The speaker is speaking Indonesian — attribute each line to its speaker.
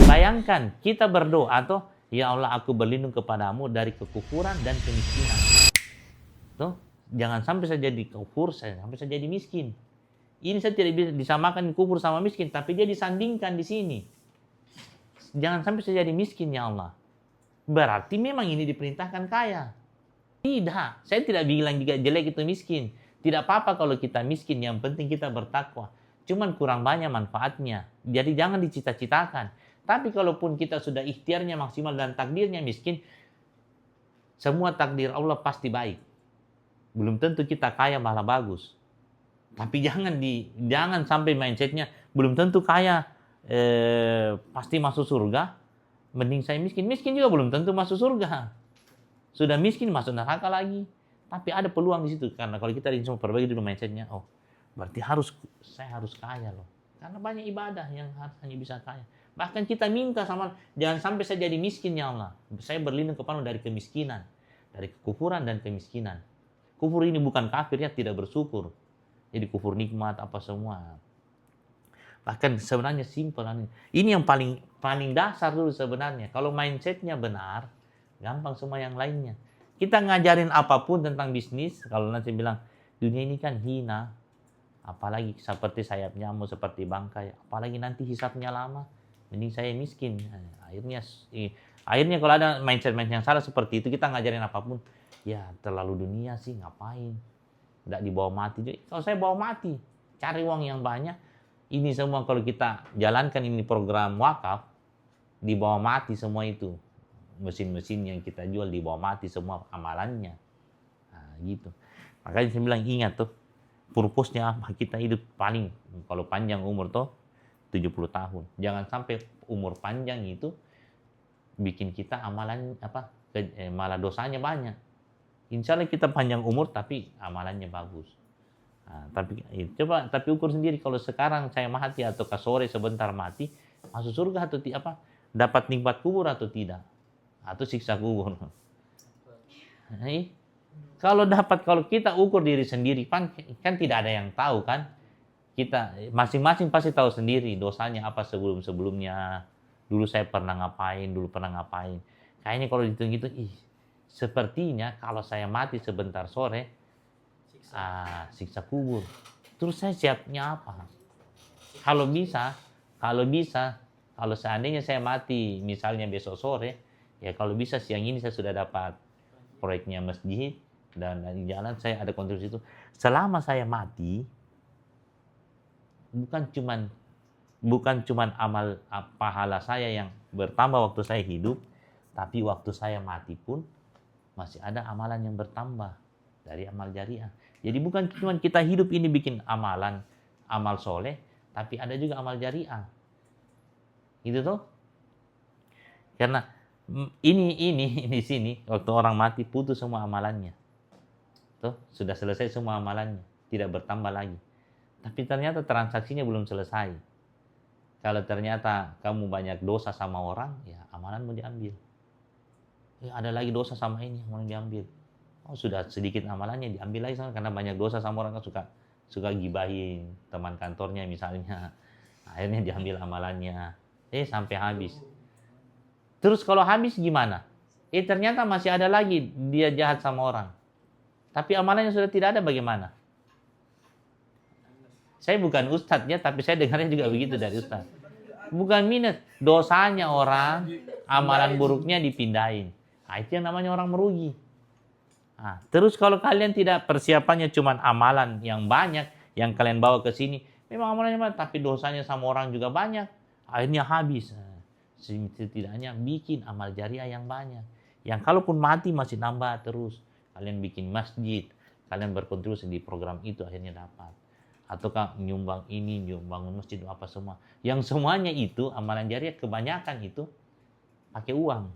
Speaker 1: Bayangkan kita berdoa tuh, ya Allah aku berlindung kepadamu dari kekufuran dan kemiskinan. Tuh, jangan sampai saya jadi kufur, sampai saya jadi miskin. Ini saya tidak bisa disamakan kufur sama miskin, tapi dia disandingkan di sini. Jangan sampai saya jadi miskin ya Allah. Berarti memang ini diperintahkan kaya. Tidak, saya tidak bilang juga jelek itu miskin. Tidak apa-apa kalau kita miskin, yang penting kita bertakwa. Cuman kurang banyak manfaatnya. Jadi jangan dicita-citakan. Tapi kalaupun kita sudah ikhtiarnya maksimal dan takdirnya miskin, semua takdir Allah pasti baik. Belum tentu kita kaya malah bagus. Tapi jangan sampai mindsetnya belum tentu kaya pasti masuk surga. Mending saya miskin. Miskin juga belum tentu masuk surga. Sudah miskin masuk neraka lagi. Tapi ada peluang di situ, karena kalau kita langsung perbaiki dulu mindsetnya, oh berarti saya harus kaya loh. Karena banyak ibadah yang hanya bisa kaya. Bahkan kita minta sama, jangan sampai saya jadi miskin ya Allah. Saya berlindung kepadamu dari kemiskinan, dari kekufuran dan kemiskinan. Kufur ini bukan kafir ya, tidak bersyukur. Jadi kufur nikmat apa semua. Bahkan sebenarnya simpel. Ini yang paling dasar dulu sebenarnya. Kalau mindsetnya benar, gampang semua yang lainnya. Kita ngajarin apapun tentang bisnis, kalau nanti bilang dunia ini kan hina, apalagi seperti sayap nyamuk, seperti bangkai, apalagi nanti hisapnya lama, mending saya miskin. Akhirnya kalau ada mindset yang salah seperti itu, kita ngajarin apapun, ya terlalu dunia sih, ngapain? Nggak dibawa mati. Kalau saya bawa mati, cari uang yang banyak, ini semua kalau kita jalankan ini program wakaf, dibawa mati semua itu. Mesin-mesin yang kita jual dibawa mati semua amalannya. Nah, gitu. Makanya saya bilang ingat tuh, purpose-nya apa? Kita hidup paling, kalau panjang umur tuh 70 tahun. Jangan sampai umur panjang itu bikin kita amalan malah dosanya banyak. Insya Allah kita panjang umur tapi amalannya bagus. Nah, tapi ukur sendiri, kalau sekarang saya mati atau sore sebentar mati, masuk surga atau dapat nikmat kubur atau tidak? Atau siksa kubur. Kalau kita ukur diri sendiri, kan tidak ada yang tahu kan. Kita masing-masing pasti tahu sendiri dosanya apa sebelum-sebelumnya. Dulu saya pernah ngapain. Kayaknya kalau dihitung-hitung, sepertinya kalau saya mati sebentar sore, siksa kubur. Terus saya siapnya apa? Kalau seandainya saya mati misalnya besok sore, ya kalau bisa siang ini saya sudah dapat proyeknya masjid dan di jalan saya ada kontribusi itu. Selama saya mati, bukan cuman amal pahala saya yang bertambah waktu saya hidup, tapi waktu saya mati pun masih ada amalan yang bertambah dari amal jariah. Jadi bukan cuma kita hidup ini bikin amal soleh, tapi ada juga amal jariah. Gitu tuh. Karena ini di sini waktu orang mati putus semua amalannya. Tuh, sudah selesai semua amalannya, tidak bertambah lagi. Tapi ternyata transaksinya belum selesai. Kalau ternyata kamu banyak dosa sama orang, ya amalanmu diambil. Ada lagi dosa sama ini, amalan diambil. Oh, sudah sedikit amalannya diambil lagi karena banyak dosa sama orang, kan suka gibahin teman kantornya misalnya. Akhirnya diambil amalannya. Sampai habis. Terus kalau habis gimana? Ternyata masih ada lagi dia jahat sama orang. Tapi amalannya sudah tidak ada, bagaimana? Saya bukan ustadznya, tapi saya dengarnya juga begitu dari ustadz. Bukan minus, dosanya orang, amalan buruknya dipindahin. Itu yang namanya orang merugi. Terus kalau kalian tidak persiapannya cuma amalan yang banyak, yang kalian bawa ke sini, memang amalannya banyak, tapi dosanya sama orang juga banyak. Akhirnya habis. Setidaknya bikin amal jariah yang banyak. Yang kalaupun mati masih nambah terus. Kalian bikin masjid, kalian berkontribusi di program itu, akhirnya dapat. Ataukah nyumbang ini, nyumbang masjid, apa semua. Yang semuanya itu, amalan jariah kebanyakan itu pakai uang.